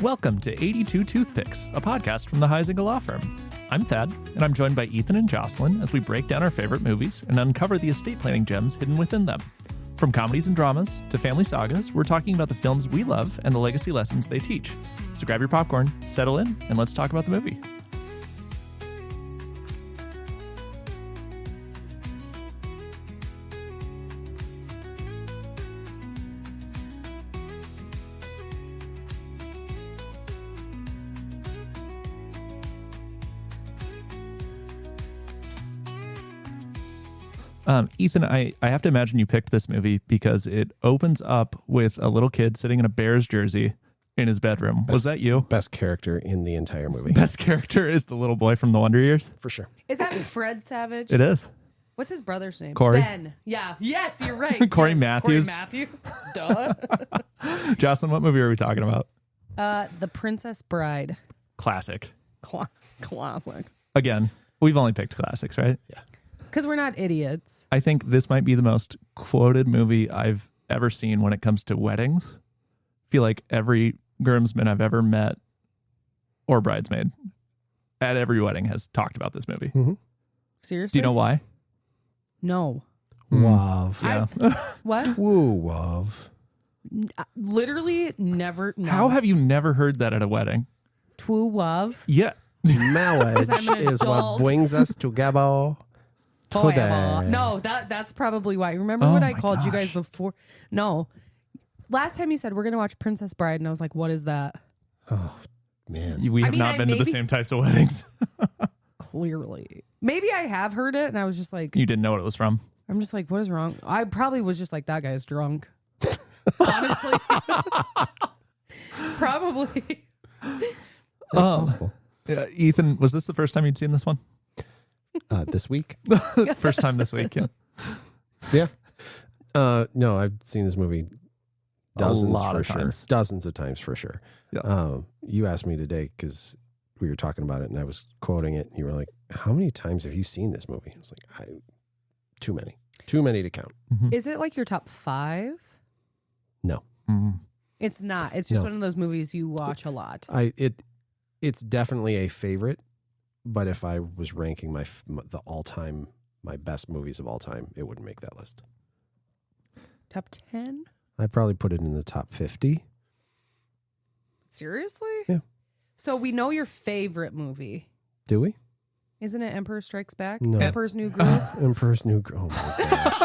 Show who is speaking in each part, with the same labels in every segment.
Speaker 1: Welcome to 82 Toothpicks, a podcast from the Heisinger Law Firm. I'm Thad, and I'm joined by Ethan and Joselyn as we break down our favorite movies and uncover the estate planning gems hidden within them. From comedies and dramas to family sagas, we're talking about the films we love and the legacy lessons they teach. So grab your popcorn, settle in, and let's talk about the movie. Ethan, I have to imagine you picked this movie because it opens up with a little kid sitting in a Bears jersey in his bedroom. Was that you?
Speaker 2: Best character in the entire movie.
Speaker 1: Best character is the little boy from the Wonder Years?
Speaker 2: For sure.
Speaker 3: Is that Fred Savage?
Speaker 1: It is.
Speaker 3: What's his brother's name?
Speaker 1: Corey.
Speaker 3: Ben. Yeah. Yes, you're right.
Speaker 1: Corey
Speaker 3: Ben.
Speaker 1: Matthews.
Speaker 3: Corey Matthews. Duh.
Speaker 1: Jocelyn, what movie are we talking about?
Speaker 3: The Princess Bride.
Speaker 1: Classic.
Speaker 3: Classic.
Speaker 1: Again, we've only picked classics, right?
Speaker 2: Yeah.
Speaker 3: Because we're not idiots.
Speaker 1: I think this might be the most quoted movie I've ever seen when it comes to weddings. I feel like every groomsman I've ever met or bridesmaid at every wedding has talked about this movie.
Speaker 2: Mm-hmm.
Speaker 3: Seriously?
Speaker 1: Do you know why?
Speaker 3: No.
Speaker 2: Love.
Speaker 1: Yeah.
Speaker 3: What?
Speaker 2: Woo, love.
Speaker 3: Literally never. No.
Speaker 1: How have you never heard that at a wedding?
Speaker 3: Twoo love.
Speaker 1: Yeah.
Speaker 2: Marriage
Speaker 3: I'm an
Speaker 2: is what
Speaker 3: adult.
Speaker 2: brings us together today.
Speaker 3: No, that's probably why. Remember
Speaker 1: Oh
Speaker 3: what I
Speaker 1: my
Speaker 3: called you guys
Speaker 1: gosh.
Speaker 3: before? No. Last time you said we're going to watch Princess Bride, and I was like, what is that?
Speaker 2: Oh, man.
Speaker 1: We have
Speaker 3: mean,
Speaker 1: not
Speaker 3: I
Speaker 1: been to the
Speaker 3: maybe-
Speaker 1: same types of weddings.
Speaker 3: Clearly. Maybe I have heard it, and I was just like,
Speaker 1: You didn't know what it was from.
Speaker 3: I'm just like, what is wrong? I probably was just like, that guy's drunk. Honestly. Probably.
Speaker 2: That's possible.
Speaker 1: Yeah, Ethan, was this the first time you'd seen this one?
Speaker 2: This week?
Speaker 1: First time this week, yeah.
Speaker 2: Yeah. No, I've seen this movie dozens
Speaker 1: lot
Speaker 2: for
Speaker 1: of
Speaker 2: sure.
Speaker 1: times.
Speaker 2: Dozens of times for sure.
Speaker 1: Yeah.
Speaker 2: You asked me today because we were talking about it and I was quoting it. And you were like, how many times have you seen this movie? I was like, too many. Too many to count.
Speaker 1: Mhm.
Speaker 3: Is it like your top 5?
Speaker 2: No.
Speaker 1: Mhm.
Speaker 3: It's not. It's just
Speaker 2: No.
Speaker 3: one of those movies you watch a lot.
Speaker 2: It's definitely a favorite, but if I was ranking my best movies of all time, it wouldn't make that list.
Speaker 3: Top 10?
Speaker 2: I'd probably put it in the top 50.
Speaker 3: Seriously?
Speaker 2: Yeah.
Speaker 3: So we know your favorite movie.
Speaker 2: Do we?
Speaker 3: Isn't it Emperor Strikes Back?
Speaker 2: No.
Speaker 3: Emperor's New Groove?
Speaker 2: Emperor's New Groove. Oh my gosh.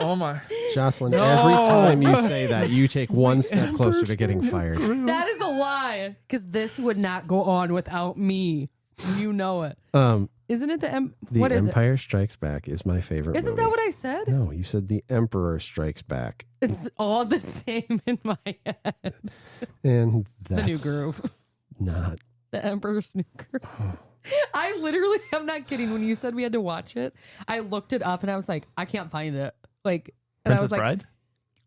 Speaker 1: Oh my.
Speaker 2: Jocelyn,
Speaker 1: No.
Speaker 2: every time you say that, you take one step closer to getting fired.
Speaker 3: That is a lie. Because this would not go on without me. You know it. Isn't it
Speaker 2: The
Speaker 3: what is
Speaker 2: Empire Strikes Back is my favorite
Speaker 3: it? Isn't
Speaker 2: movie.
Speaker 3: that what I said?
Speaker 2: No, you said The Emperor Strikes Back.
Speaker 3: It's all the same in my head.
Speaker 2: And
Speaker 3: The
Speaker 2: that's
Speaker 3: New Groove.
Speaker 2: not.
Speaker 3: The Emperor's New Groove. I literally, I'm not kidding. When you said we had to watch it, I looked it up and I was like, I can't find it. Like, and I
Speaker 1: Princess
Speaker 3: was like,
Speaker 1: Bride?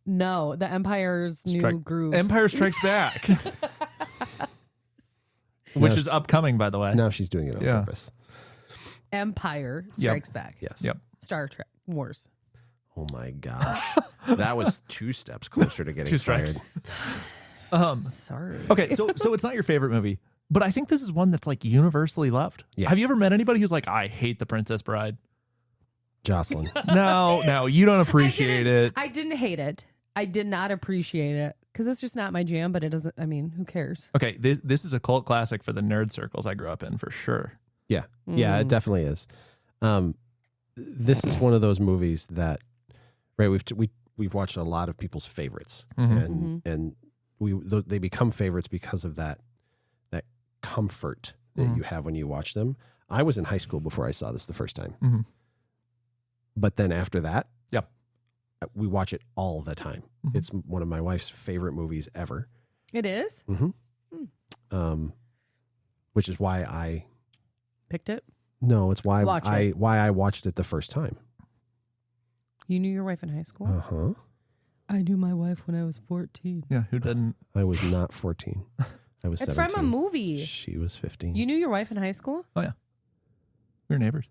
Speaker 3: no, The Empire's New Groove.
Speaker 1: Empire Strikes Back. Which is upcoming, by the way.
Speaker 2: Now she's doing it on purpose.
Speaker 3: Empire Strikes Back.
Speaker 2: Yes.
Speaker 1: Yep.
Speaker 3: Star Trek Wars.
Speaker 2: Oh my gosh. That was 2 steps closer to getting
Speaker 1: 2
Speaker 2: fired.
Speaker 1: strikes.
Speaker 3: Sorry.
Speaker 1: Okay, so it's not your favorite movie, but I think this is one that's like universally loved.
Speaker 2: Yes.
Speaker 1: Have you ever met anybody who's like, I hate The Princess Bride?
Speaker 2: Jocelyn.
Speaker 1: No, you don't appreciate it.
Speaker 3: I didn't hate it. I did not appreciate it because it's just not my jam, but it doesn't, I mean, who cares?
Speaker 1: Okay, this is a cult classic for the nerd circles I grew up in, for sure.
Speaker 2: Yeah. Yeah, it definitely is. This is one of those movies that, right, we've watched a lot of people's favorites, and they become favorites because of that comfort that you have when you watch them. I was in high school before I saw this the first time.
Speaker 1: Mm-hmm.
Speaker 2: But then after that,
Speaker 1: Yep.
Speaker 2: we watch it all the time.
Speaker 1: Mhm.
Speaker 2: It's one of my wife's favorite movies ever.
Speaker 3: It is?
Speaker 2: Which is why I
Speaker 3: Picked it?
Speaker 2: it's why
Speaker 3: Watch it.
Speaker 2: why I watched it the first time.
Speaker 3: You knew your wife in high school?
Speaker 2: Uh-huh.
Speaker 3: I knew my wife when I was 14.
Speaker 1: Yeah, who didn't?
Speaker 2: I was not 14. I was
Speaker 3: It's
Speaker 2: 17.
Speaker 3: from a movie.
Speaker 2: She was 15.
Speaker 3: You knew your wife in high school?
Speaker 1: Oh, yeah. We were neighbors.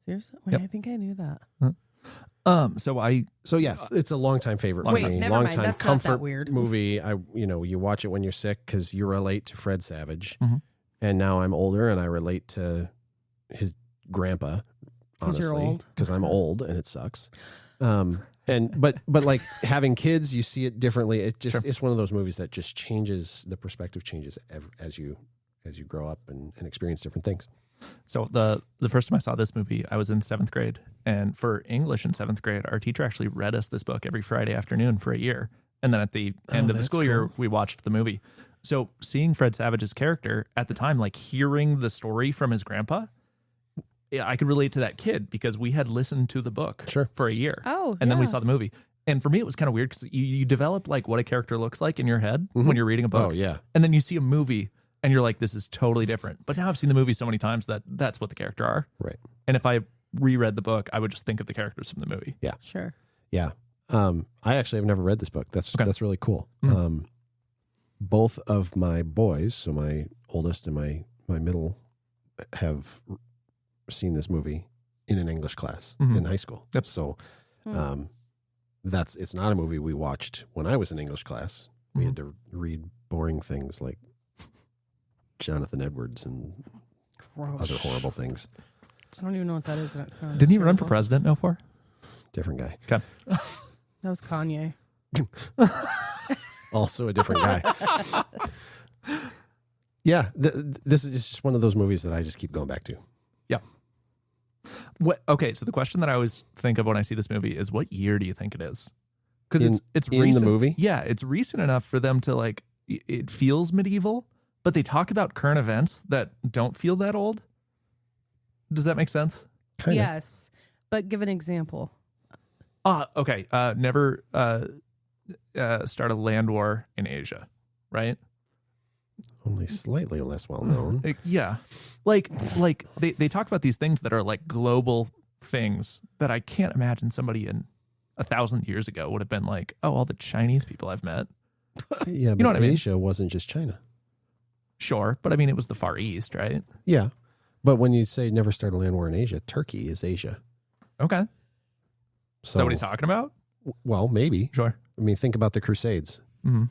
Speaker 3: Seriously? Wait,
Speaker 1: Yep.
Speaker 3: I think I knew that.
Speaker 1: Huh?
Speaker 2: So yeah, it's a longtime favorite for
Speaker 3: Wait,
Speaker 2: me.
Speaker 3: never mind.
Speaker 2: Longtime
Speaker 3: That's not
Speaker 2: comfort
Speaker 3: that weird.
Speaker 2: movie. You watch it when you're sick because you relate to Fred Savage,
Speaker 1: Mhm.
Speaker 2: and now I'm older and I relate to his grandpa.
Speaker 3: 'Cause you're
Speaker 2: Honestly,
Speaker 3: old.
Speaker 2: because I'm old and it sucks. But like having kids, you see it differently. It just
Speaker 1: Sure.
Speaker 2: it's one of those movies that just changes the perspective changes as you grow up and experience different things.
Speaker 1: So the first time I saw this movie, I was in 7th grade, and for English in 7th grade, our teacher actually read us this book every Friday afternoon for a year, and then at the end of the
Speaker 2: that's
Speaker 1: school year,
Speaker 2: cool.
Speaker 1: we watched the movie. So seeing Fred Savage's character at the time, like hearing the story from his grandpa, yeah, I could relate to that kid because we had listened to the book
Speaker 2: Sure.
Speaker 1: for a year,
Speaker 3: Oh,
Speaker 1: and then we
Speaker 3: yeah.
Speaker 1: saw the movie. And for me, it was kind of weird because you develop like what a character looks like in your head when you're reading a book.
Speaker 2: Oh yeah,
Speaker 1: And then you see a movie and you're like, this is totally different. But now I've seen the movie so many times that that's what the character are.
Speaker 2: right.
Speaker 1: And if I reread the book, I would just think of the characters from the movie.
Speaker 3: Sure.
Speaker 2: Yeah. I actually have never read this book. That's really cool.
Speaker 1: Mhm.
Speaker 2: Both of my boys, so my oldest and my middle, have seen this movie in an English class
Speaker 1: Mhm.
Speaker 2: in high school.
Speaker 1: Yep.
Speaker 2: So it's not a movie we watched when I was in English class. We had to read boring things like Jonathan Edwards and
Speaker 3: Gross.
Speaker 2: other horrible things.
Speaker 3: I don't even know what that is. And it sounds
Speaker 1: Didn't he run for
Speaker 3: terrible.
Speaker 1: president? No, for?
Speaker 2: Different guy.
Speaker 1: Okay.
Speaker 3: That was Kanye.
Speaker 2: Also a different guy. Yeah, this is just one of those movies that I just keep going back to.
Speaker 1: Okay, so the question that I always think of when I see this movie is, what year do you think it is? Because it's
Speaker 2: in the
Speaker 1: recent.
Speaker 2: movie?
Speaker 1: Yeah, it's recent enough for them to like. It feels medieval, but they talk about current events that don't feel that old. Does that make sense?
Speaker 2: Kinda.
Speaker 3: Yes, but give an example.
Speaker 1: Okay. Never start a land war in Asia, right?
Speaker 2: Only slightly less well known.
Speaker 1: Yeah. Like they talk about these things that are like global things that I can't imagine somebody in 1,000 years ago would have been like, oh, all the Chinese people I've met.
Speaker 2: Yeah, but
Speaker 1: know what I mean?
Speaker 2: Asia wasn't just China.
Speaker 1: Sure. But I mean, it was the Far East, right?
Speaker 2: Yeah, but when you say never start a land war in Asia, Turkey is Asia.
Speaker 1: Okay.
Speaker 2: So
Speaker 1: Is that what he's talking about?
Speaker 2: well, maybe.
Speaker 1: Sure.
Speaker 2: I mean, think about the Crusades.
Speaker 1: Mm-hmm.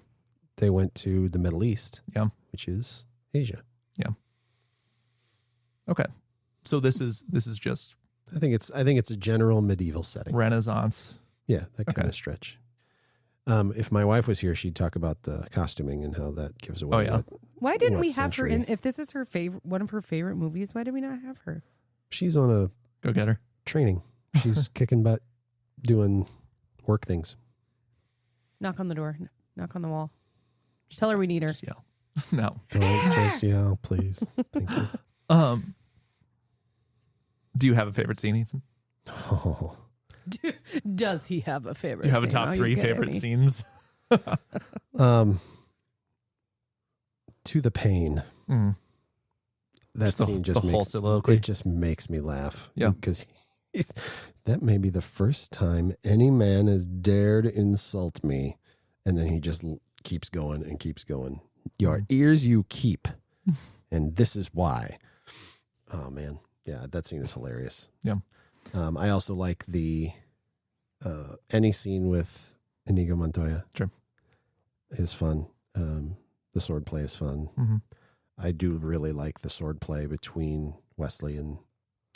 Speaker 2: They went to the Middle East,
Speaker 1: Yeah.
Speaker 2: which is Asia.
Speaker 1: Okay. So this is just
Speaker 2: I think it's a general medieval setting.
Speaker 1: Renaissance.
Speaker 2: Yeah, that kind
Speaker 1: Okay.
Speaker 2: of stretch. If my wife was here, she'd talk about the costuming and how that gives away.
Speaker 1: Oh, yeah.
Speaker 3: Why didn't
Speaker 2: What
Speaker 3: we have her
Speaker 2: century?
Speaker 3: in? If this is her favorite, one of her favorite movies, why did we not have her?
Speaker 2: She's on a
Speaker 1: Go get her.
Speaker 2: training. She's kicking butt, doing work things.
Speaker 3: Knock on the door. Knock on the wall. Just tell her we need her.
Speaker 1: Just yell. No.
Speaker 2: Don't just yell, please. Thank you.
Speaker 1: Do you have a favorite scene, Ethan?
Speaker 2: Oh.
Speaker 3: Does he have a favorite?
Speaker 1: Do you have a
Speaker 3: scene?
Speaker 1: top
Speaker 3: Are you
Speaker 1: 3
Speaker 3: kidding
Speaker 1: favorite
Speaker 3: me?
Speaker 1: scenes?
Speaker 2: To the pain.
Speaker 1: Mm.
Speaker 2: That
Speaker 1: Just the-
Speaker 2: scene just
Speaker 1: the whole
Speaker 2: makes
Speaker 1: soliloquy.
Speaker 2: it just makes me laugh.
Speaker 1: Yeah.
Speaker 2: because that may be the first time any man has dared insult me, and then he just keeps going and keeps going. Your ears you keep, and this is why. Oh man, yeah, that scene is hilarious.
Speaker 1: Yeah.
Speaker 2: I also like the any scene with Inigo Montoya.
Speaker 1: Sure.
Speaker 2: Is fun. The swordplay is fun.
Speaker 1: Mm-hmm.
Speaker 2: I do really like the swordplay between Wesley and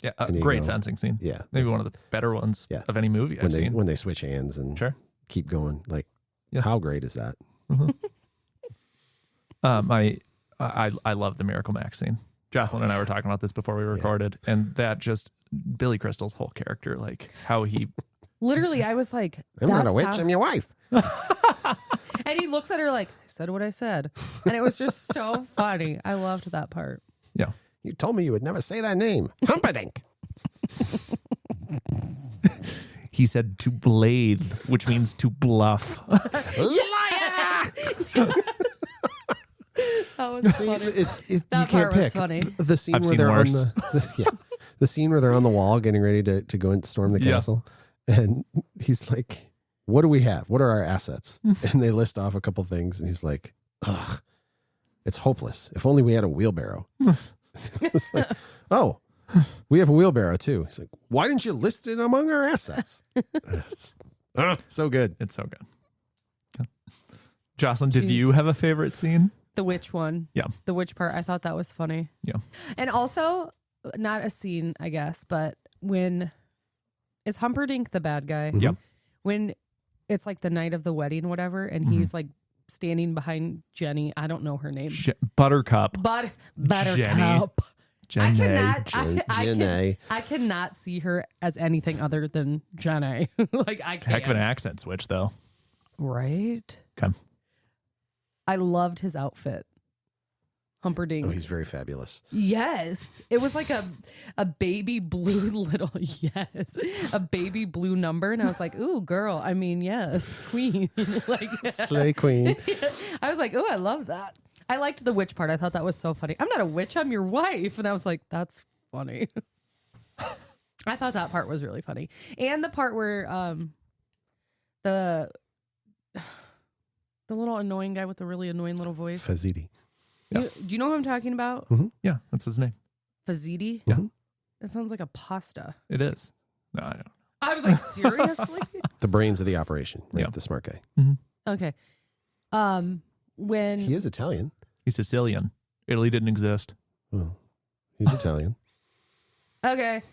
Speaker 1: Yeah,
Speaker 2: Inigo.
Speaker 1: great fencing scene.
Speaker 2: yeah.
Speaker 1: Maybe one of the better ones
Speaker 2: Yeah.
Speaker 1: of any movie
Speaker 2: when
Speaker 1: I've
Speaker 2: they
Speaker 1: seen.
Speaker 2: when they switch hands and
Speaker 1: Sure.
Speaker 2: keep going. Like,
Speaker 1: Yeah.
Speaker 2: how great is that?
Speaker 1: I love the Miracle Max scene. Jocelyn and I were talking about this before we recorded, and that just Billy Crystal's whole character, like how he
Speaker 3: Literally, I was like,
Speaker 2: I'm not a
Speaker 3: "That's
Speaker 2: witch.
Speaker 3: how-"
Speaker 2: I'm your wife.
Speaker 3: And he looks at her like, I said what I said. And it was just so funny. I loved that part.
Speaker 1: yeah.
Speaker 2: You told me you would never say that name. Humperdinck.
Speaker 1: He said to blade, which means to bluff.
Speaker 2: Liar!
Speaker 3: That was funny.
Speaker 2: You
Speaker 3: That
Speaker 2: can't
Speaker 3: part was
Speaker 2: pick.
Speaker 3: funny.
Speaker 2: The scene
Speaker 1: I've
Speaker 2: where
Speaker 1: seen
Speaker 2: they're
Speaker 1: worse.
Speaker 2: on the scene where they're on the wall getting ready to go and storm the
Speaker 1: Yeah.
Speaker 2: castle, and he's like, "What do we have? What are our assets?" And they list off a couple things, and he's like, "Ugh, it's hopeless. If only we had a wheelbarrow." It's like, oh, We have a wheelbarrow too. He's like, why didn't you list it among our assets? So good.
Speaker 1: It's so good. Jocelyn, did you have a favorite scene?
Speaker 3: The witch one.
Speaker 1: Yeah.
Speaker 3: The witch part. I thought that was funny.
Speaker 1: Yeah.
Speaker 3: And also, not a scene, I guess, but when is Humperdinck the bad guy?
Speaker 1: Yep.
Speaker 3: When it's like the night of the wedding, whatever, and he's like standing behind Jenny. I don't know her name.
Speaker 1: Buttercup.
Speaker 3: Buttercup.
Speaker 1: Jenny.
Speaker 3: I cannot see her as anything other than Jenny. Like I can't.
Speaker 1: Heck of an accent switch, though.
Speaker 3: Right.
Speaker 1: Okay.
Speaker 3: I loved his outfit. Humperdinck.
Speaker 2: Oh, he's very fabulous.
Speaker 3: Yes. It was like a baby blue a baby blue number. And I was like, ooh, girl. I mean, yes, queen. Like
Speaker 2: Slay queen.
Speaker 3: I was like, oh, I love that. I liked the witch part. I thought that was so funny. I'm not a witch. I'm your wife. And I was like, that's funny. I thought that part was really funny. And the part where the little annoying guy with the really annoying little voice.
Speaker 2: Faziti.
Speaker 1: Yeah.
Speaker 3: Do you know who I'm talking about?
Speaker 2: Mm-hmm.
Speaker 1: Yeah, that's his name.
Speaker 3: Faziti?
Speaker 1: Yeah.
Speaker 3: That sounds like a pasta.
Speaker 1: It is. No, I don't.
Speaker 3: I was like, seriously?
Speaker 2: The brains of the operation. Right?
Speaker 1: Yeah.
Speaker 2: The smart guy.
Speaker 1: Mm-hmm.
Speaker 3: Okay. When
Speaker 2: He is Italian.
Speaker 1: He's Sicilian. Italy didn't exist.
Speaker 2: Well, he's Italian.
Speaker 3: Okay.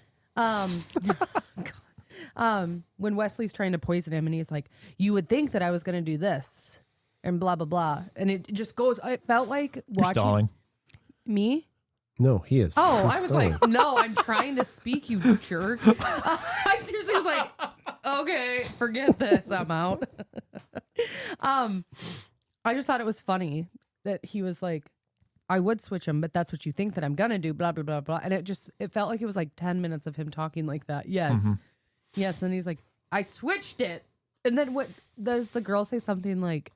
Speaker 3: When Wesley's trying to poison him and he's like, you would think that I was going to do this and blah, blah, blah. And it just goes, it felt like
Speaker 1: You're
Speaker 3: watching
Speaker 1: stalling.
Speaker 3: me.
Speaker 2: No, he is.
Speaker 3: Oh,
Speaker 2: He's
Speaker 3: I was
Speaker 2: stalling.
Speaker 3: like, no, I'm trying to speak, you jerk. I seriously was like, okay, forget this. I'm out. I just thought it was funny that he was like, I would switch him, but that's what you think that I'm going to do, blah, blah, blah, blah. And it felt like it was like 10 minutes of him talking like that. Yes.
Speaker 1: Mm-hmm.
Speaker 3: Yes. Then he's like, I switched it. And then what does the girl say something like,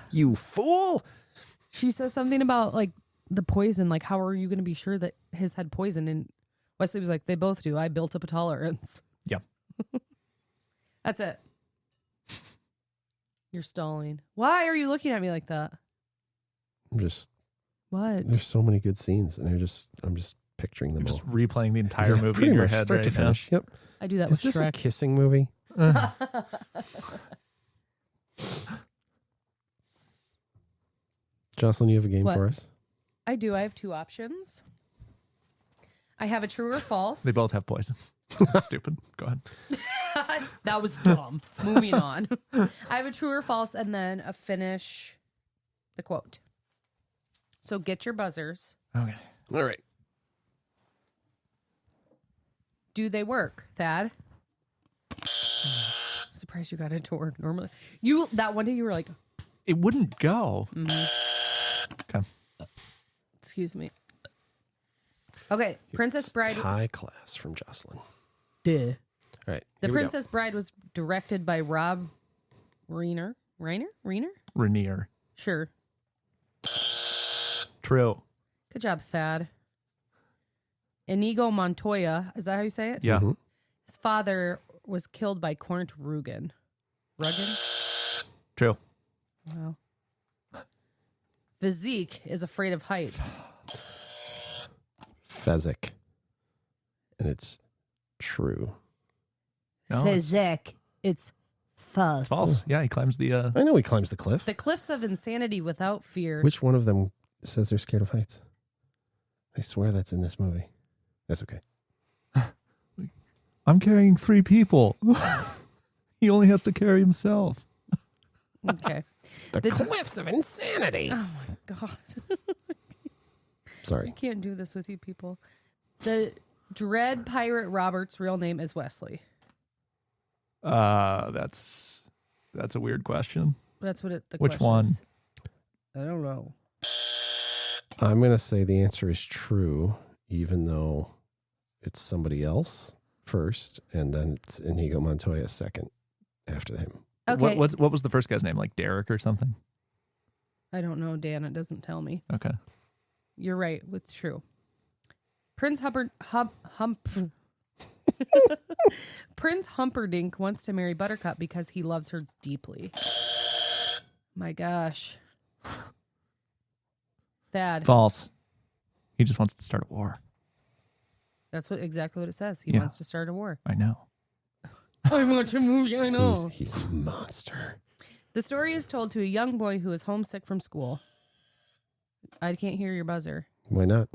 Speaker 2: you fool.
Speaker 3: she says something about like the poison. Like, how are you going to be sure that his had poison? And Wesley was like, they both do. I built up a tolerance.
Speaker 1: Yeah.
Speaker 3: That's it. You're stalling. Why are you looking at me like that?
Speaker 2: I'm just,
Speaker 3: What?
Speaker 2: there's so many good scenes and I'm just picturing them
Speaker 1: You're just
Speaker 2: all.
Speaker 1: replaying the entire movie
Speaker 2: pretty
Speaker 1: in your
Speaker 2: much,
Speaker 1: head
Speaker 2: start
Speaker 1: right
Speaker 2: to
Speaker 1: now.
Speaker 2: finish. Yep.
Speaker 3: I do that
Speaker 2: Is
Speaker 3: with
Speaker 2: this a
Speaker 3: Shrek.
Speaker 2: kissing movie? Jocelyn, you have a game
Speaker 3: What?
Speaker 2: for us?
Speaker 3: I do. I have two options. I have a true or false.
Speaker 1: They both have poison. Stupid. Go ahead.
Speaker 3: That was dumb. Moving on. I have a true or false and then a finish the quote. So get your buzzers.
Speaker 1: Okay.
Speaker 2: All right.
Speaker 3: Do they work, Thad? Surprised you got it to work normally. That one day you were like,
Speaker 1: It wouldn't go. Okay.
Speaker 3: excuse me. Okay, Princess Bride.
Speaker 2: High class from Jocelyn.
Speaker 3: Duh.
Speaker 2: All right.
Speaker 3: The
Speaker 2: here we go.
Speaker 3: Princess Bride was directed by Rob Reiner?
Speaker 1: Rainier.
Speaker 3: Sure.
Speaker 1: True.
Speaker 3: Good job, Thad. Inigo Montoya, is that how you say it?
Speaker 1: Yeah.
Speaker 2: Mhm.
Speaker 3: His father was killed by Count Rugen. Rugen?
Speaker 1: True.
Speaker 3: Wow. Physique is afraid of heights.
Speaker 2: Fezzik. And it's true.
Speaker 1: No, it's
Speaker 3: Physique. It's false.
Speaker 1: false. Yeah, he climbs the.
Speaker 2: I know he climbs the cliff.
Speaker 3: The cliffs of insanity without fear.
Speaker 2: Which one of them says they're scared of heights? I swear that's in this movie. That's okay.
Speaker 1: I'm carrying 3 people. He only has to carry himself.
Speaker 3: Okay.
Speaker 2: The cliffs of insanity.
Speaker 3: Oh my God.
Speaker 2: Sorry.
Speaker 3: I can't do this with you people. The Dread Pirate Roberts' real name is Wesley.
Speaker 1: That's a weird question.
Speaker 3: That's what the
Speaker 1: Which
Speaker 3: question
Speaker 1: one?
Speaker 3: is. I don't know.
Speaker 2: I'm going to say the answer is true, even though it's somebody else first, and then it's Inigo Montoya second after him.
Speaker 3: Okay.
Speaker 1: What was the first guy's name? Like Derek or something?
Speaker 3: I don't know, Dan. It doesn't tell me.
Speaker 1: Okay.
Speaker 3: You're right. It's true. Prince Prince Humperdinck wants to marry Buttercup because he loves her deeply. My gosh. Thad.
Speaker 1: False. He just wants to start a war.
Speaker 3: That's exactly what it says. He
Speaker 1: Yeah.
Speaker 3: wants to start a war.
Speaker 1: I know.
Speaker 3: I watch a movie, I know.
Speaker 2: He's a monster.
Speaker 3: The story is told to a young boy who is homesick from school. I can't hear your buzzer.
Speaker 2: Why not?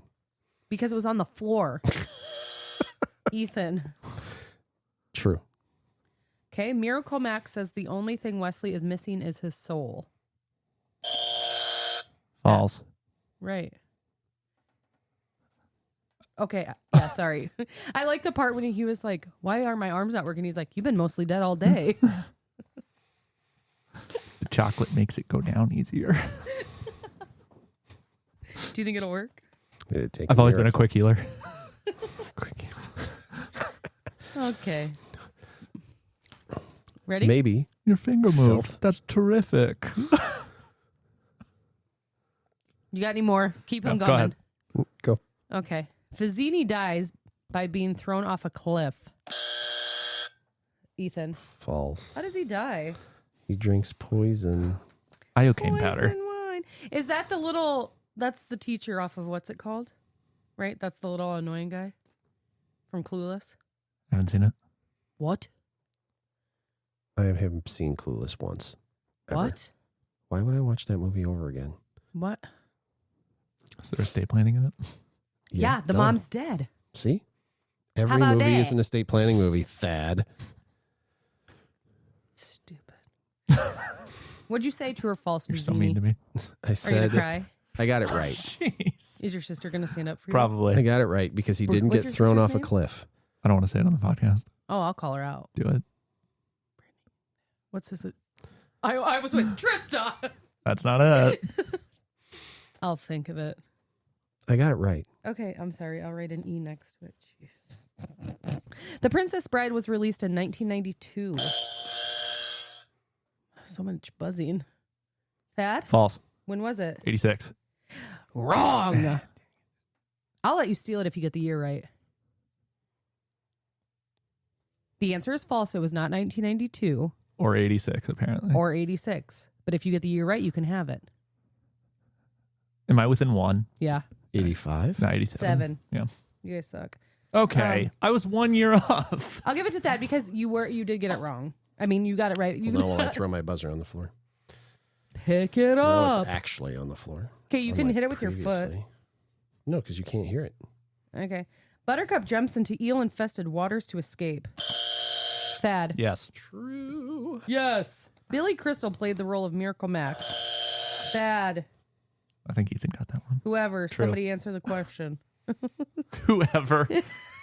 Speaker 3: Because it was on the floor. Ethan.
Speaker 2: True.
Speaker 3: Okay, Miracle Max says the only thing Wesley is missing is his soul.
Speaker 1: False.
Speaker 3: Right. Okay, yeah, sorry. I like the part when he was like, why are my arms not working? He's like, you've been mostly dead all day.
Speaker 1: The chocolate makes it go down easier.
Speaker 3: Do you think it'll work?
Speaker 1: I've always been a quick healer.
Speaker 2: Quick.
Speaker 3: Okay. Ready?
Speaker 2: Maybe.
Speaker 1: Your finger moved.
Speaker 2: Filth.
Speaker 1: That's terrific.
Speaker 3: You got any more? Keep them
Speaker 1: No,
Speaker 3: going.
Speaker 1: go ahead.
Speaker 2: Go.
Speaker 3: Okay. Fazzini dies by being thrown off a cliff. Ethan.
Speaker 2: False.
Speaker 3: How does he die?
Speaker 2: He drinks poison.
Speaker 1: Iocane powder.
Speaker 3: Poison wine. Is that the little... That's the teacher off of what's it called? Right? That's the little annoying guy from Clueless.
Speaker 1: Haven't seen it.
Speaker 3: What?
Speaker 2: I haven't seen Clueless once. Ever.
Speaker 3: What?
Speaker 2: Why would I watch that movie over again?
Speaker 3: What?
Speaker 1: Is there estate planning in it?
Speaker 3: Yeah, the
Speaker 2: done.
Speaker 3: mom's dead.
Speaker 2: See? Every
Speaker 3: about
Speaker 2: movie is
Speaker 3: that?
Speaker 2: an estate planning movie. Thad.
Speaker 3: Stupid. What'd you say, true or false,
Speaker 1: You're so
Speaker 3: Fazzini?
Speaker 1: mean to me.
Speaker 2: I
Speaker 3: Are you
Speaker 2: said
Speaker 3: gonna cry?
Speaker 2: I got it right.
Speaker 1: Jeez.
Speaker 3: Is your sister gonna stand up for you?
Speaker 1: Probably.
Speaker 2: I got it right because he didn't
Speaker 3: What's
Speaker 2: get
Speaker 3: your
Speaker 2: thrown
Speaker 3: sister's
Speaker 2: off a
Speaker 3: name?
Speaker 2: cliff.
Speaker 1: I don't want to say it on the podcast.
Speaker 3: Oh, I'll call her out.
Speaker 1: Do it.
Speaker 3: What's this? I was with Trista.
Speaker 1: That's not it.
Speaker 3: I'll think of it.
Speaker 2: I got it right.
Speaker 3: Okay, I'm sorry. I'll write an E next to it. Jeez. The Princess Bride was released in 1992. So much buzzing. Thad?
Speaker 1: False.
Speaker 3: When was it?
Speaker 1: 86.
Speaker 3: Wrong. I'll let you steal it if you get the year right. The answer is false. It was not 1992
Speaker 1: Or 86, apparently.
Speaker 3: or 86. But if you get the year right, you can have it.
Speaker 1: Am I within one?
Speaker 3: Yeah.
Speaker 2: 85?
Speaker 1: No, 87.
Speaker 3: 7.
Speaker 1: Yeah.
Speaker 3: You guys suck.
Speaker 1: Okay. I was 1 year off.
Speaker 3: I'll give it to that because you did get it wrong. I mean, you got it right. You
Speaker 2: Hold on while I throw my buzzer on the floor.
Speaker 3: pick it
Speaker 2: No,
Speaker 3: up.
Speaker 2: it's actually on the floor.
Speaker 3: Okay, you can
Speaker 2: unlike
Speaker 3: hit it with your foot.
Speaker 2: previously. No, because you can't hear it.
Speaker 3: Okay. Buttercup jumps into eel-infested waters to escape. Thad.
Speaker 1: Yes.
Speaker 2: True.
Speaker 3: Yes. Billy Crystal played the role of Miracle Max. Thad.
Speaker 1: I think Ethan got that one.
Speaker 3: Whoever.
Speaker 1: True.
Speaker 3: Somebody answer the question.
Speaker 1: Whoever.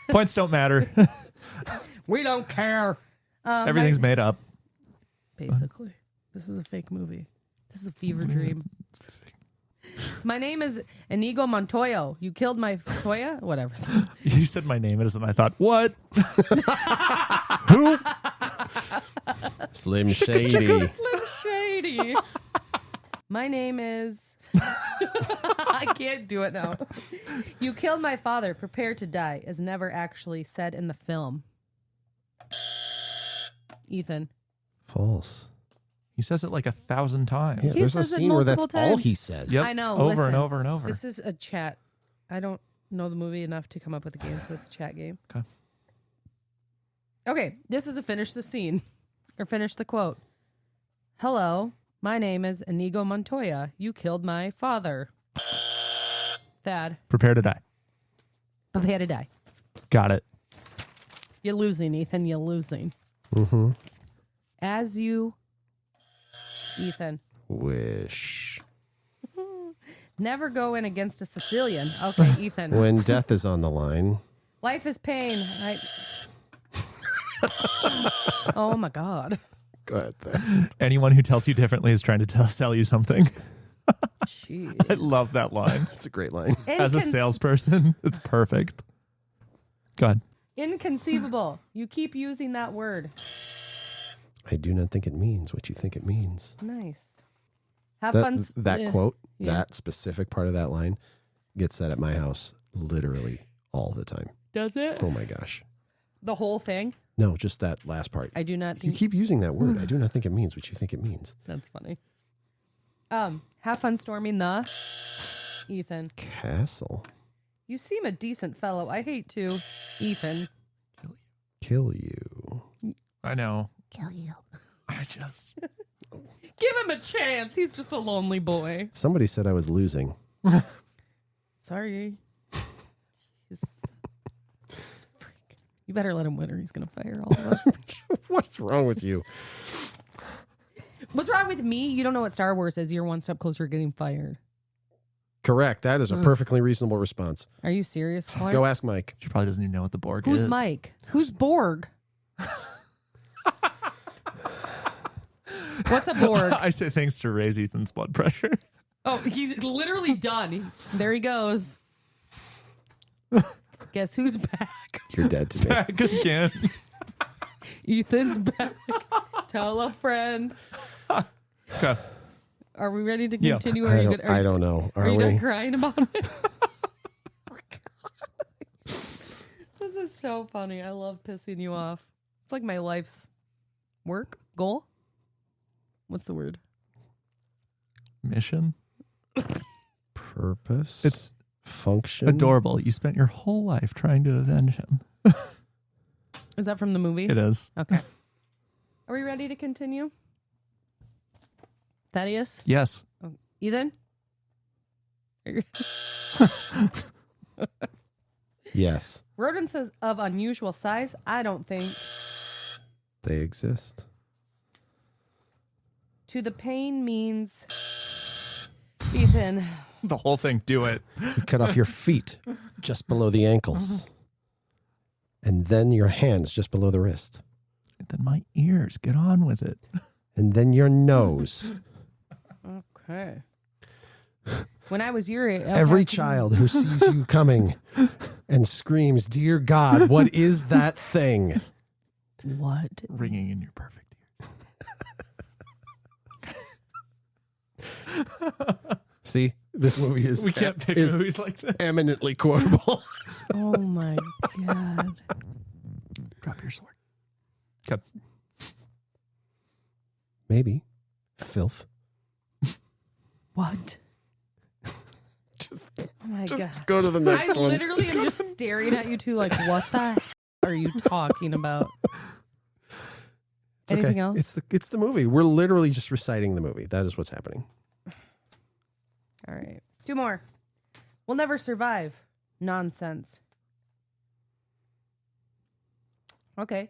Speaker 1: Points don't matter.
Speaker 3: We don't care.
Speaker 1: Everything's made up.
Speaker 3: Basically. This is a fake movie. This is a fever dream. My name is Inigo Montoya. You killed my Toya? Whatever.
Speaker 1: You said my name is, and I thought, what? Who?
Speaker 2: Slim Shady.
Speaker 3: Slim Shady. My name is... I can't do it now. You killed my father. Prepare to die is never actually said in the film. Ethan.
Speaker 2: False.
Speaker 1: He says it like 1,000 times.
Speaker 2: Yeah,
Speaker 3: He
Speaker 2: there's a
Speaker 3: says it
Speaker 2: scene where that's
Speaker 3: multiple
Speaker 2: all
Speaker 3: times.
Speaker 2: he says.
Speaker 1: Yep.
Speaker 3: I know.
Speaker 1: Over
Speaker 3: listen.
Speaker 1: and over and over.
Speaker 3: This is a chat. I don't know the movie enough to come up with a game, so it's a chat game.
Speaker 1: Okay.
Speaker 3: Okay, this is a finish the scene. Or finish the quote. Hello, my name is Inigo Montoya. You killed my father. Thad.
Speaker 1: Prepare to die.
Speaker 3: Prepare to die.
Speaker 1: Got it.
Speaker 3: You're losing, Ethan. You're losing.
Speaker 2: Mm-hmm.
Speaker 3: As you... Ethan.
Speaker 2: Wish.
Speaker 3: Never go in against a Sicilian. Okay, Ethan.
Speaker 2: When death is on the line.
Speaker 3: Life is pain. Oh my God.
Speaker 2: Go ahead then.
Speaker 1: Anyone who tells you differently is trying to sell you something.
Speaker 3: Jeez.
Speaker 1: I love that line.
Speaker 2: That's a great line.
Speaker 1: As a salesperson, it's perfect. Go ahead.
Speaker 3: Inconceivable. You keep using that word.
Speaker 2: I do not think it means what you think it means.
Speaker 3: Nice. Have fun.
Speaker 2: That quote,
Speaker 3: Yeah.
Speaker 2: that specific part of that line gets said at my house literally all the time.
Speaker 3: Does it?
Speaker 2: Oh my gosh.
Speaker 3: The whole thing?
Speaker 2: No, just that last part.
Speaker 3: I do not
Speaker 2: You
Speaker 3: think
Speaker 2: keep using that word. I do not think it means what you think it means.
Speaker 3: that's funny. Have fun storming the Ethan.
Speaker 2: Castle.
Speaker 3: You seem a decent fellow. I hate to. Ethan.
Speaker 2: Kill you.
Speaker 1: I know.
Speaker 3: Kill you.
Speaker 1: I just...
Speaker 3: Give him a chance. He's just a lonely boy.
Speaker 2: Somebody said I was losing.
Speaker 3: Sorry. He's freak. You better let him win or he's going to fire all of us.
Speaker 2: What's wrong with you?
Speaker 3: What's wrong with me? You don't know what Star Wars is. You're one step closer to getting fired.
Speaker 2: Correct. That is a perfectly reasonable response.
Speaker 3: Are you serious, Clark?
Speaker 2: Go ask Mike.
Speaker 1: She probably doesn't even know what the Borg is.
Speaker 3: Who's Mike? Who's Borg? What's a Borg?
Speaker 1: I say thanks to raise Ethan's blood pressure.
Speaker 3: Oh, he's literally done. There he goes. Guess who's back?
Speaker 2: You're dead to me.
Speaker 1: Back again.
Speaker 3: Ethan's back. Tell a friend.
Speaker 1: Okay.
Speaker 3: Are we ready to
Speaker 1: Yeah.
Speaker 3: continue?
Speaker 2: I don't know.
Speaker 3: Are you
Speaker 2: we?
Speaker 3: done crying about it? This is so funny. I love pissing you off. It's like my life's work goal. What's the word?
Speaker 1: Mission.
Speaker 2: Purpose.
Speaker 1: It's
Speaker 2: function.
Speaker 1: adorable. You spent your whole life trying to avenge him.
Speaker 3: Is that from the movie?
Speaker 1: It is.
Speaker 3: Okay. Are we ready to continue? Thaddeus?
Speaker 1: Yes.
Speaker 3: Oh, Ethan?
Speaker 2: Yes.
Speaker 3: Rodents of unusual size? I don't think.
Speaker 2: They exist.
Speaker 3: To the pain means... Ethan.
Speaker 1: The whole thing. Do it.
Speaker 2: You cut off your feet just below the ankles. And then your hands just below the wrist.
Speaker 1: And then my ears. Get on with it.
Speaker 2: And then your nose.
Speaker 3: Okay. When I was your age...
Speaker 2: Every child who sees you coming and screams, "Dear God, what is that thing?"
Speaker 3: What?
Speaker 1: Ringing in your perfect ears.
Speaker 2: See, this movie is
Speaker 1: We can't pick
Speaker 2: is
Speaker 1: movies like this.
Speaker 2: eminently quotable.
Speaker 3: Oh my God.
Speaker 1: Drop your sword. Okay.
Speaker 2: Maybe. Filth.
Speaker 3: What?
Speaker 2: Just
Speaker 3: Oh my God.
Speaker 2: go to the next
Speaker 3: I
Speaker 2: one.
Speaker 3: literally am just staring at you two like, what the hell are you talking about?
Speaker 2: It's
Speaker 3: Anything
Speaker 2: okay.
Speaker 3: else?
Speaker 2: It's the movie. We're literally just reciting the movie. That is what's happening.
Speaker 3: All right. Two more. We'll never survive. Nonsense. Okay.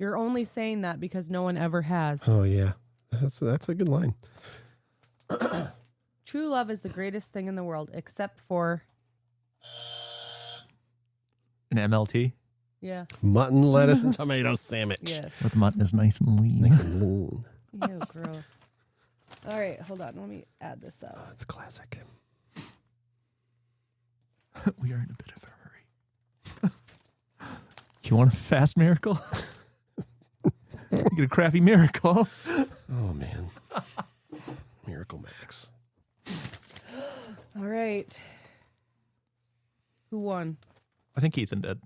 Speaker 3: You're only saying that because no one ever has.
Speaker 2: Oh yeah. That's a good line.
Speaker 3: True love is the greatest thing in the world, except for...
Speaker 1: An MLT.
Speaker 3: Yeah.
Speaker 2: Mutton, lettuce, and tomato sandwich.
Speaker 3: Yes.
Speaker 1: Where the mutton is nice and lean.
Speaker 2: Nice and lean.
Speaker 3: Ew, gross. All right, hold on. Let me add this up.
Speaker 2: Oh, it's classic.
Speaker 1: We are in a bit of a hurry. You want a fast miracle? Get a crappy miracle.
Speaker 2: Oh man. Miracle Max.
Speaker 3: All right. Who won?
Speaker 1: I think Ethan did.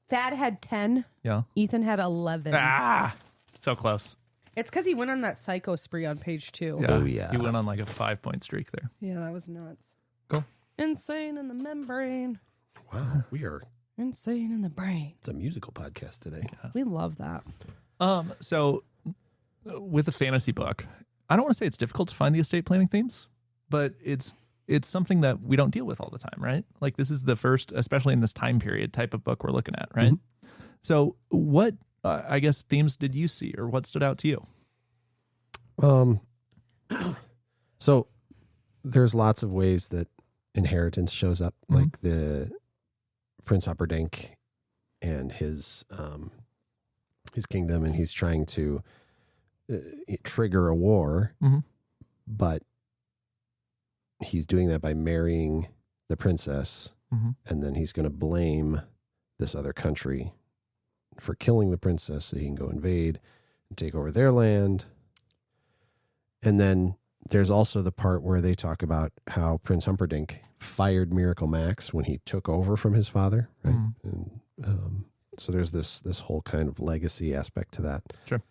Speaker 3: Thad had 10.
Speaker 1: Yeah.
Speaker 3: Ethan had 11.
Speaker 1: Ah, so close.
Speaker 3: It's because he went on that psycho spree on page 2.
Speaker 1: Yeah.
Speaker 2: Oh, yeah.
Speaker 1: He went on like a 5-point streak there.
Speaker 3: Yeah, that was nuts.
Speaker 1: Cool.
Speaker 3: Insane in the membrane.
Speaker 2: Wow. We are.
Speaker 3: Insane in the brain.
Speaker 2: It's a musical podcast today.
Speaker 3: We love that.
Speaker 1: So with a fantasy book, I don't want to say it's difficult to find the estate planning themes, but it's something that we don't deal with all the time, right? Like this is the first, especially in this time period, type of book we're looking at, right? Mm-hmm. So what, I guess, themes did you see, or what stood out to you?
Speaker 2: So there's lots of ways that inheritance shows up,
Speaker 1: Mm-hmm.
Speaker 2: like the Prince Humperdinck and his kingdom, and he's trying to trigger a war,
Speaker 1: Mm-hmm.
Speaker 2: but he's doing that by marrying the princess,
Speaker 1: Mm-hmm.
Speaker 2: and then he's going to blame this other country for killing the princess so he can go invade and take over their land. And then there's also the part where they talk about how Prince Humperdinck fired Miracle Max when he took over from his father, right?
Speaker 1: Mm.
Speaker 2: And so there's this whole kind of legacy aspect to that.
Speaker 1: Sure.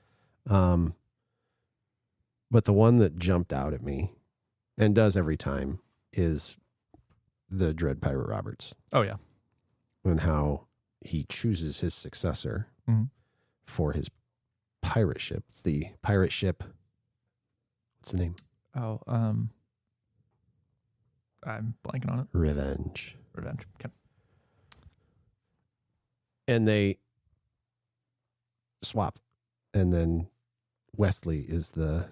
Speaker 2: But the one that jumped out at me, and does every time, is the Dread Pirate Roberts
Speaker 1: Oh yeah.
Speaker 2: and how he chooses his successor
Speaker 1: Mhm.
Speaker 2: for his pirate ship. The pirate ship, what's the name?
Speaker 1: Oh, I'm blanking on it.
Speaker 2: Revenge.
Speaker 1: Revenge. Okay.
Speaker 2: And they swap. And then Wesley is the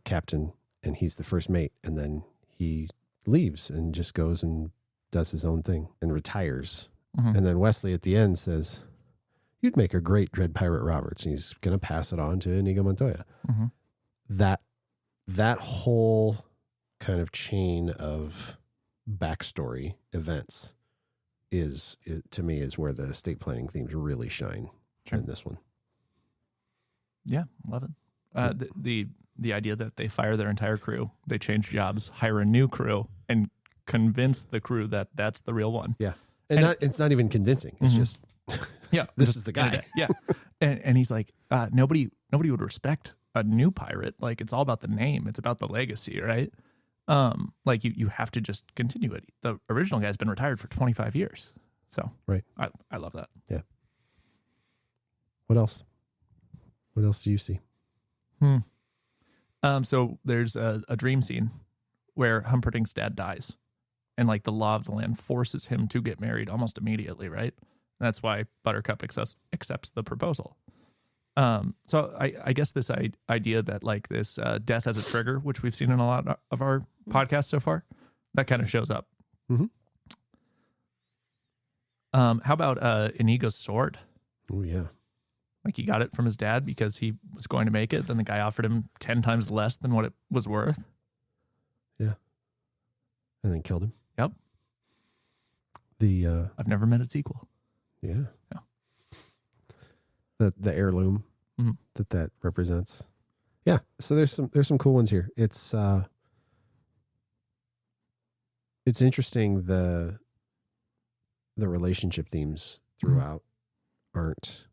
Speaker 2: captain and he's the first mate. And then he leaves and just goes and does his own thing and retires.
Speaker 1: Mhm.
Speaker 2: And then Wesley at the end says, "You'd make a great Dread Pirate Roberts." And he's going to pass it on to Inigo Montoya.
Speaker 1: Mhm.
Speaker 2: That whole kind of chain of backstory events is to me is where the estate planning themes really shine
Speaker 1: Sure.
Speaker 2: in this one.
Speaker 1: Yeah, love it. The idea that they fire their entire crew, they change jobs, hire a new crew, and convince the crew that that's the real one.
Speaker 2: Yeah. And it's not even convincing. It's
Speaker 1: Mhm.
Speaker 2: just,
Speaker 1: Yeah,
Speaker 2: this
Speaker 1: just
Speaker 2: is the
Speaker 1: in a
Speaker 2: guy.
Speaker 1: day. Yeah, and he's like, nobody would respect a new pirate. Like, it's all about the name. It's about the legacy, right? Like you have to just continue it. The original guy's been retired for 25 years. So
Speaker 2: Right.
Speaker 1: I love that.
Speaker 2: Yeah. What else? What else do you see?
Speaker 1: So there's a dream scene where Humperdinck's dad dies, and like the law of the land forces him to get married almost immediately, right? That's why Buttercup accepts the proposal. So I guess this idea that like this death as a trigger, which we've seen in a lot of our podcasts so far, that kind of shows up.
Speaker 2: Mhm.
Speaker 1: How about Inigo's sword?
Speaker 2: Oh, yeah.
Speaker 1: Like he got it from his dad because he was going to make it. Then the guy offered him 10 times less than what it was worth.
Speaker 2: Yeah. And then killed him.
Speaker 1: Yep.
Speaker 2: The,
Speaker 1: I've never met its equal.
Speaker 2: yeah.
Speaker 1: Yeah.
Speaker 2: The heirloom
Speaker 1: Mhm.
Speaker 2: that represents. Yeah. So there's some cool ones here. It's interesting. The relationship themes throughout aren't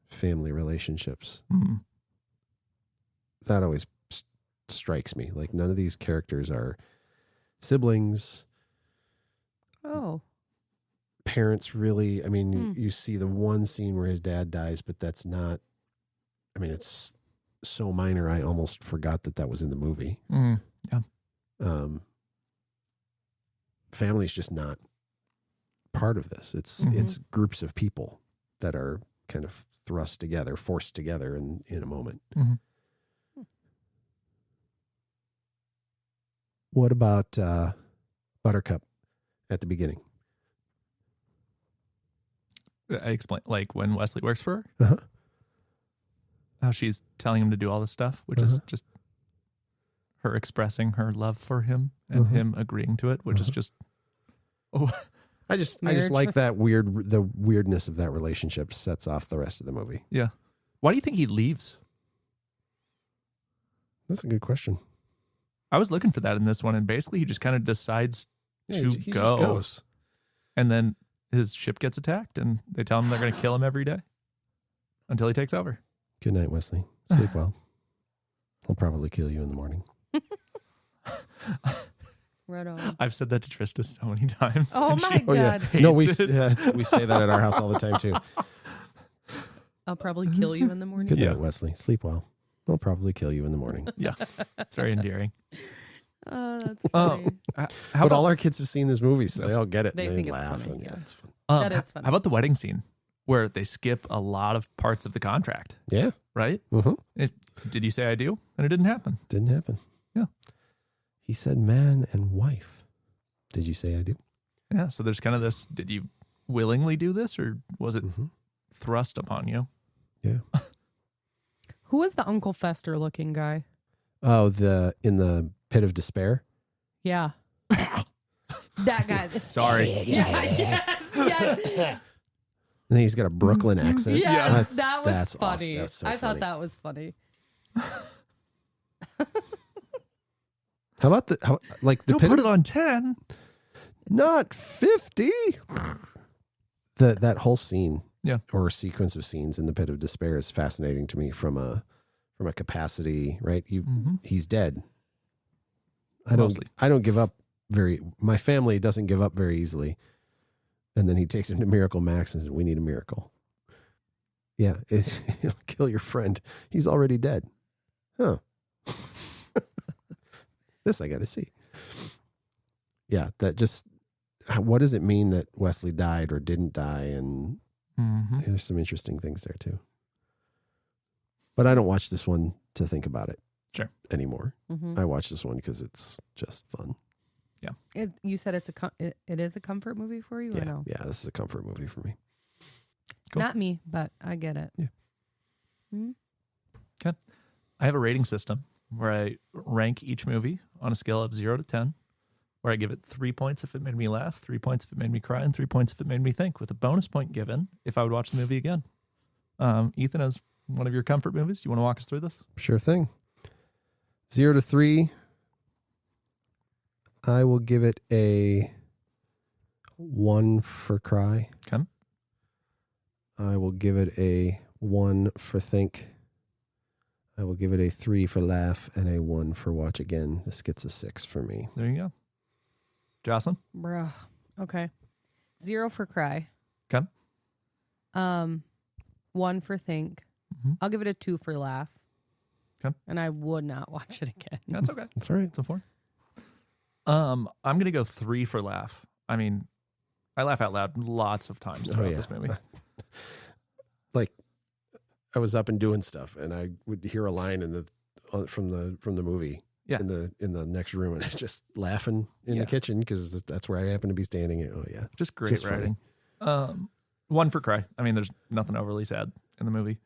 Speaker 2: family relationships.
Speaker 1: Mhm.
Speaker 2: That always strikes me. Like none of these characters are siblings,
Speaker 3: Oh.
Speaker 2: parents really. I mean, you see the one scene where his dad dies, but that's not, I mean, it's so minor. I almost forgot that was in the movie.
Speaker 1: Yeah.
Speaker 2: Family's just not part of this. It's groups of people that are kind of forced together in a moment.
Speaker 1: Mhm.
Speaker 2: What about Buttercup at the beginning?
Speaker 1: I explain, like when Wesley works for her,
Speaker 2: Uh-huh.
Speaker 1: how she's telling him to do all this stuff, which is just her expressing her love for him and him agreeing to it, which is just,
Speaker 2: I just
Speaker 3: Marriage
Speaker 2: like
Speaker 3: with-
Speaker 2: that the weirdness of that relationship sets off the rest of the movie.
Speaker 1: yeah. Why do you think he leaves?
Speaker 2: That's a good question.
Speaker 1: I was looking for that in this one, and basically he just kind of decides to
Speaker 2: he
Speaker 1: go,
Speaker 2: just goes.
Speaker 1: and then his ship gets attacked, and they tell him they're going to kill him every day until he takes over.
Speaker 2: Good night, Wesley. Sleep well. I'll probably kill you in the morning.
Speaker 3: Right on.
Speaker 1: I've said that to Trista so many times.
Speaker 3: Oh
Speaker 1: and
Speaker 3: my
Speaker 1: she-
Speaker 3: God.
Speaker 2: Oh yeah,
Speaker 1: hates
Speaker 2: no, we
Speaker 1: it.
Speaker 2: we say that at our house all the time too.
Speaker 3: I'll probably kill you in the morning.
Speaker 2: Good
Speaker 1: Yeah.
Speaker 2: night, Wesley. Sleep well. I'll probably kill you in the morning.
Speaker 1: Yeah, it's very endearing.
Speaker 3: Oh, that's
Speaker 1: Oh,
Speaker 3: funny.
Speaker 1: how
Speaker 2: But
Speaker 1: about,
Speaker 2: all our kids have seen this movie, so they all get it.
Speaker 3: They
Speaker 2: and
Speaker 3: think it's
Speaker 2: laugh,
Speaker 3: funny,
Speaker 2: and
Speaker 3: yeah.
Speaker 2: it's fun.
Speaker 3: That is funny.
Speaker 1: How about the wedding scene where they skip a lot of parts of the contract,
Speaker 2: Yeah.
Speaker 1: right?
Speaker 2: Mm-hmm.
Speaker 1: Did you say I do? And it didn't happen.
Speaker 2: Didn't happen.
Speaker 1: Yeah.
Speaker 2: He said man and wife. Did you say I do?
Speaker 1: Yeah, so there's kind of this, did you willingly do this, or was it
Speaker 2: Mm-hmm.
Speaker 1: thrust upon you?
Speaker 2: Yeah.
Speaker 3: Who is the Uncle Fester looking guy?
Speaker 2: Oh, in the pit of despair?
Speaker 3: Yeah. That guy.
Speaker 1: Sorry.
Speaker 3: Yes.
Speaker 2: And he's got a Brooklyn accent.
Speaker 3: Yes, that was
Speaker 2: that's
Speaker 3: funny.
Speaker 2: Awesome. That's so
Speaker 3: I
Speaker 2: funny.
Speaker 3: thought that was funny.
Speaker 2: How about the
Speaker 1: Don't
Speaker 2: pit
Speaker 1: put
Speaker 2: of,
Speaker 1: it on 10.
Speaker 2: not 50? That whole scene,
Speaker 1: Yeah.
Speaker 2: or sequence of scenes in the pit of despair is fascinating to me from a capacity, right?
Speaker 1: Mm-hmm.
Speaker 2: He's dead.
Speaker 1: Mostly.
Speaker 2: I don't give up my family doesn't give up very easily. And then he takes him to Miracle Max and says, we need a miracle. Yeah, it'll kill your friend. He's already dead. Huh. This I got to see. Yeah, that just, what does it mean that Wesley died or didn't die? And there's some interesting things there too. But I don't watch this one to think about it anymore. I watch this one because it's just fun.
Speaker 3: Yeah. You said it is a comfort movie for you, or no?
Speaker 2: Yeah, this is a comfort movie for me.
Speaker 1: Cool.
Speaker 3: Not me, but I get it.
Speaker 2: Yeah.
Speaker 1: Okay. I have a rating system where I rank each movie on a scale of 0 to 10, where I give it 3 points if it made me laugh, 3 points if it made me cry, and 3 points if it made me think, with a bonus point given if I would watch the movie again. Ethan, as one of your comfort movies, do you want to walk us through this?
Speaker 2: Sure thing. 0 to 3, I will give it a 1 for cry.
Speaker 1: Okay.
Speaker 2: I will give it a 1 for think. I will give it a 3 for laugh and a 1 for watch again. This gets a 6 for me.
Speaker 1: There you go. Jocelyn?
Speaker 3: Bruh. Okay. 0 for cry.
Speaker 1: Okay.
Speaker 3: 1 for think. I'll give it a 2 for laugh.
Speaker 1: Okay.
Speaker 3: And I would not watch it again.
Speaker 1: That's okay.
Speaker 2: That's all right.
Speaker 1: It's a 4. I'm going to go 3 for laugh. I mean, I laugh out loud lots of times throughout this movie.
Speaker 2: Like, I was up and doing stuff, and I would hear a line from the movie in the next room, and it's just laughing in the kitchen because that's where I happen to be standing. Oh yeah,
Speaker 1: just great writing. 1 for cry. I mean, there's nothing overly sad in the movie.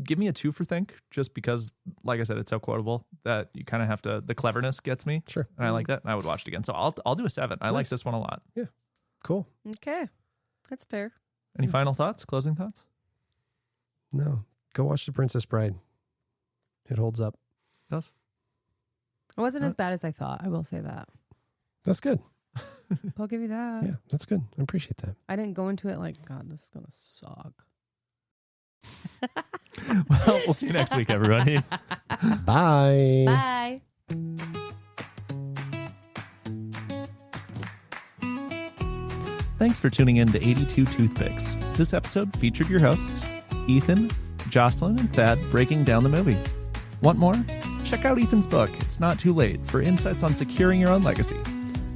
Speaker 1: Give me a 2 for think, just because, like I said, it's so quotable that you kind of have to. The cleverness gets me.
Speaker 2: Sure,
Speaker 1: and I like that, and I would watch it again. So I'll do a 7. I like this one a lot.
Speaker 2: Yeah, cool.
Speaker 3: Okay, that's fair.
Speaker 1: Any final thoughts? Closing thoughts?
Speaker 2: No, go watch The Princess Bride. It holds up.
Speaker 1: It does.
Speaker 3: It wasn't as bad as I thought. I will say that.
Speaker 2: That's good.
Speaker 3: I'll give you that.
Speaker 2: Yeah, that's good. I appreciate that.
Speaker 3: I didn't go into it like, God, this is gonna suck.
Speaker 1: Well, we'll see you next week, everybody.
Speaker 2: Bye.
Speaker 3: Bye.
Speaker 1: Thanks for tuning in to 82 Toothpicks. This episode featured your hosts, Ethan, Jocelyn, and Thad breaking down the movie. Want more? Check out Ethan's book, It's Not Too Late, for insights on securing your own legacy.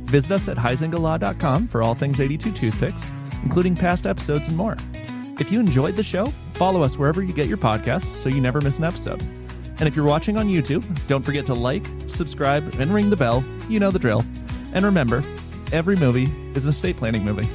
Speaker 1: Visit us at heisingalaw.com for all things 82 Toothpicks, including past episodes and more. If you enjoyed the show, follow us wherever you get your podcasts so you never miss an episode. And if you're watching on YouTube, don't forget to like, subscribe, and ring the bell. You know the drill. And remember, every movie is an estate planning movie.